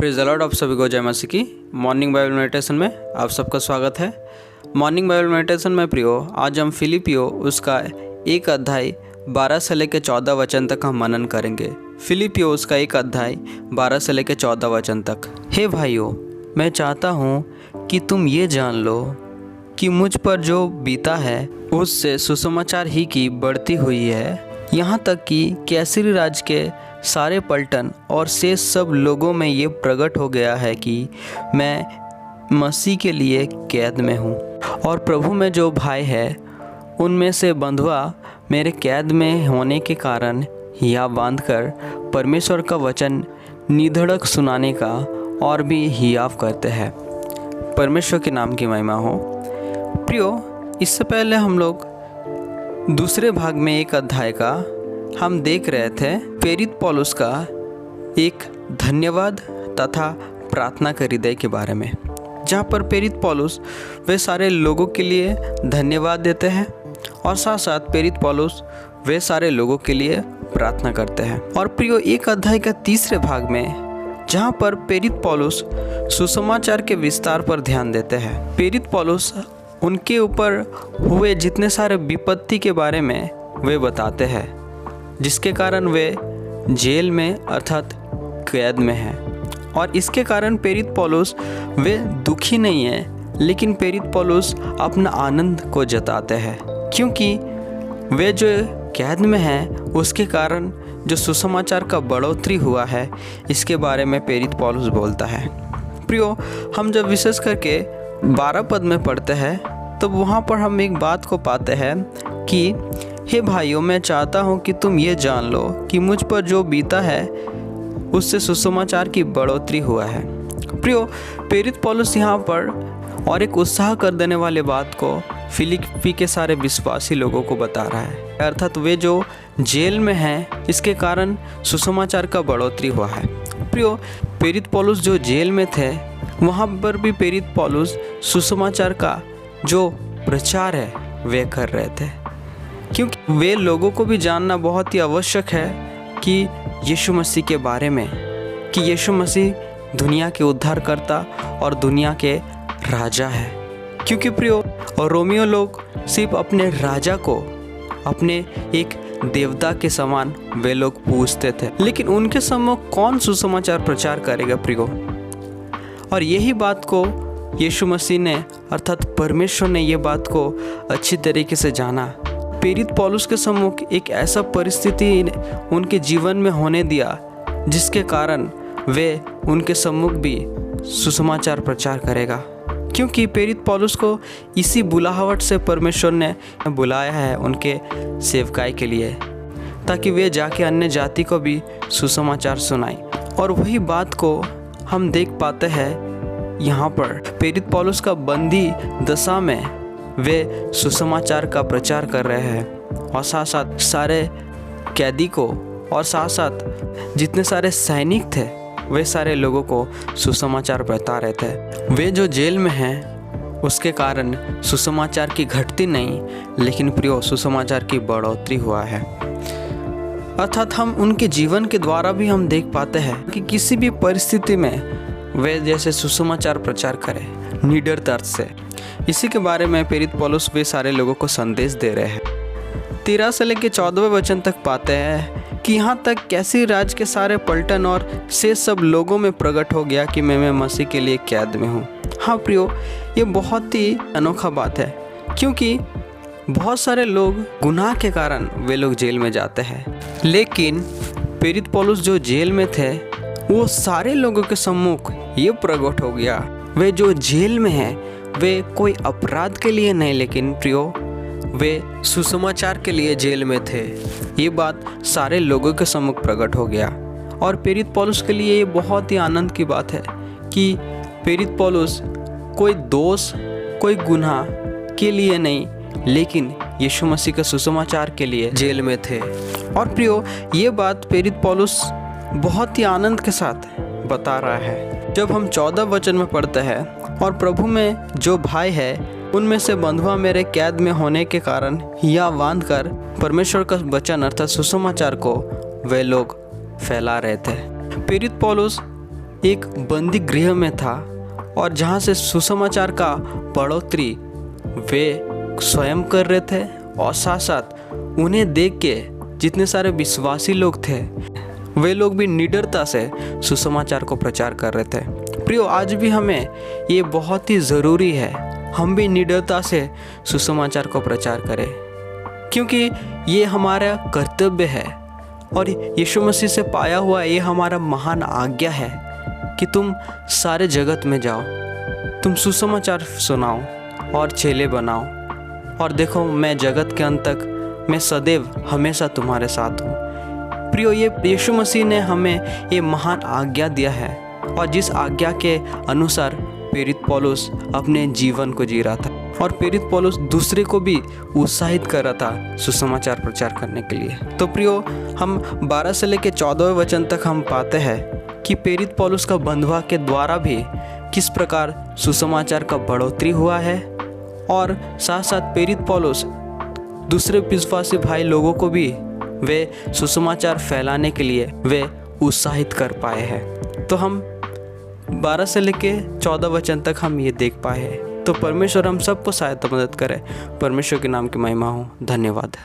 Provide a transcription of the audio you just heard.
Praise the Lord. आप सभी को जय मसीह की मॉर्निंग बाइबल मेडिटेशन में आप सबका स्वागत है। मॉर्निंग बाइबल मेडिटेशन में प्रियो, आज हम फिलिपियो उसका 1 अध्याय 12 से लेकर 14 वचन तक हम मनन करेंगे। फिलिपियो उसका 1 अध्याय 12 से लेकर 14 वचन तक। हे भाइयों, मैं चाहता हूँ कि तुम ये जान लो कि मुझ पर जो बीता है उससे सुसमाचार ही की बढ़ती हुई है, यहाँ तक कि कैसरी राज के सारे पलटन और शेष सब लोगों में ये प्रकट हो गया है कि मैं मसीह के लिए कैद में हूँ। और प्रभु में जो भाई है उनमें से बंधुआ मेरे कैद में होने के कारण हिया बांधकर परमेश्वर का वचन निधड़क सुनाने का और भी हियाव करते हैं। परमेश्वर के नाम की महिमा हो। प्रियो, इससे पहले हम लोग दूसरे भाग में 1 अध्याय का हम देख रहे थे प्रेरित पौलुस का एक धन्यवाद तथा प्रार्थना के हृदय के बारे में, जहाँ पर प्रेरित पौलुस वे सारे लोगों के लिए धन्यवाद देते हैं और साथ साथ प्रेरित पौलुस वे सारे लोगों के लिए प्रार्थना करते हैं। और प्रियो, 1 अध्याय का तीसरे भाग में जहाँ पर प्रेरित पौलुस सुसमाचार के विस्तार पर ध्यान देते हैं। प्रेरित पौलुस उनके ऊपर हुए जितने सारे विपत्ति के बारे में वे बताते हैं, जिसके कारण वे जेल में अर्थात कैद में हैं। और इसके कारण प्रेरित पौलुस वे दुखी नहीं है, लेकिन प्रेरित पौलुस अपना आनंद को जताते हैं, क्योंकि वे जो कैद में हैं उसके कारण जो सुसमाचार का बढ़ोतरी हुआ है, इसके बारे में प्रेरित पौलुस बोलता है। प्रियो, हम जब विशेष करके 12 पद में पढ़ते हैं तो वहाँ पर हम एक बात को पाते हैं कि हे भाइयों, मैं चाहता हूँ कि तुम ये जान लो कि मुझ पर जो बीता है उससे सुसमाचार की बढ़ोतरी हुआ है। प्रियो, प्रेरित पौलुस यहाँ पर और एक उत्साह कर देने वाले बात को फिलिप्पी के सारे विश्वासी लोगों को बता रहा है, अर्थात वे जो जेल में हैं इसके कारण सुसमाचार का बढ़ोतरी हुआ है। प्रियो, प्रेरित पौलुस जो जेल में थे वहाँ पर भी प्रेरित पौलुस सुसमाचार का जो प्रचार है वे कर रहे थे, क्योंकि वे लोगों को भी जानना बहुत ही आवश्यक है कि यीशु मसीह के बारे में, कि यीशु मसीह दुनिया के उद्धारकर्ता और दुनिया के राजा है। क्योंकि प्रियो, और रोमियो लोग सिर्फ अपने राजा को अपने एक देवता के समान वे लोग पूजते थे, लेकिन उनके सम्मुख कौन सुसमाचार प्रचार करेगा प्रियो? और यही बात को यीशु मसीह ने अर्थात परमेश्वर ने ये बात को अच्छी तरीके से जाना। प्रेरित पौलुस के सम्मुख एक ऐसा परिस्थिति उनके जीवन में होने दिया जिसके कारण वे उनके सम्मुख भी सुसमाचार प्रचार करेगा, क्योंकि प्रेरित पौलुस को इसी बुलाहट से परमेश्वर ने बुलाया है उनके सेवकाई के लिए, ताकि वे जाके अन्य जाति को भी सुसमाचार सुनाएं। और वही बात को हम देख पाते हैं यहाँ पर प्रेरित पौलुस का बंदी दशा में वे सुसमाचार का प्रचार कर रहे हैं, और साथ साथ सारे कैदी को और साथ साथ जितने सारे सैनिक थे वे सारे लोगों को सुसमाचार बता रहे थे। वे जो जेल में हैं उसके कारण सुसमाचार की घटती नहीं, लेकिन प्रियो सुसमाचार की बढ़ोतरी हुआ है। अर्थात हम उनके जीवन के द्वारा भी हम देख पाते हैं कि किसी भी परिस्थिति में वे जैसे सुसमाचार प्रचार करें निडरता से। इसी के बारे में प्रेरित पौलुस वे सारे लोगों को संदेश दे रहे हैं। 13 से लेकर 14वें वचन तक पाते हैं कि यहाँ तक कैसरी राज के सारे पलटन और से सब लोगों में प्रकट हो गया कि मैं मसीह के लिए कैद में हूँ। हाँ प्रियो, ये बहुत ही अनोखा बात है, क्योंकि बहुत सारे लोग गुनाह के कारण वे लोग जेल में जाते हैं, लेकिन प्रेरित पौलुस जो जेल में थे वो सारे लोगों के सम्मुख ये प्रकट हो गया। वे जो जेल में हैं वे कोई अपराध के लिए नहीं, लेकिन प्रियो वे सुसमाचार के लिए जेल में थे। ये बात सारे लोगों के सम्मुख प्रकट हो गया। और प्रेरित पौलुस के लिए ये बहुत ही आनंद की बात है कि प्रेरित पौलुस कोई दोष कोई गुनाह के लिए नहीं, लेकिन यीशु मसीह के सुसमाचार के लिए जेल में थे। और प्रियो, ये बात प्रेरित पौलुस बहुत ही आनंद के साथ बता रहा है। जब हम 14 वचन में पढ़ते हैं, और प्रभु में जो भाई है उनमें से बंधुआ मेरे कैद में होने के कारण हिया बांध कर परमेश्वर का वचन अर्थात सुसमाचार को वे लोग फैला रहे थे। प्रेरित पौलुस एक बंदी गृह में था और जहाँ से सुसमाचार का बढ़ोतरी वे स्वयं कर रहे थे और साथ साथ उन्हें देख के जितने सारे विश्वासी लोग थे वे लोग भी निडरता से सुसमाचार को प्रचार कर रहे थे। प्रियो, आज भी हमें ये बहुत ही ज़रूरी है, हम भी निडरता से सुसमाचार को प्रचार करें, क्योंकि ये हमारा कर्तव्य है और यीशु मसीह से पाया हुआ ये हमारा महान आज्ञा है कि तुम सारे जगत में जाओ, तुम सुसमाचार सुनाओ और चेले बनाओ, और देखो मैं जगत के अंत तक मैं सदैव हमेशा तुम्हारे साथ हूँ। प्रियो, ये यीशु मसीह ने हमें ये महान आज्ञा दिया है और जिस आज्ञा के अनुसार प्रेरित पौलुस अपने जीवन को जी रहा था और प्रेरित पौलुस दूसरे को भी उत्साहित कर रहा था सुसमाचार प्रचार करने के लिए। तो प्रियो, हम 12 से लेकर 14वें वचन तक हम पाते हैं कि प्रेरित पौलुस का बंधुआ के द्वारा भी किस प्रकार सुसमाचार का बढ़ोतरी हुआ है और साथ साथ प्रेरित पौलुस दूसरे विश्वासी भाई लोगों को भी वे सुसमाचार फैलाने के लिए वे उत्साहित कर पाए हैं। तो हम 12 से लेके 14 वचन तक हम ये देख पाए हैं। तो परमेश्वर हम सबको सहायता मदद करे। परमेश्वर के नाम की महिमा हो। धन्यवाद।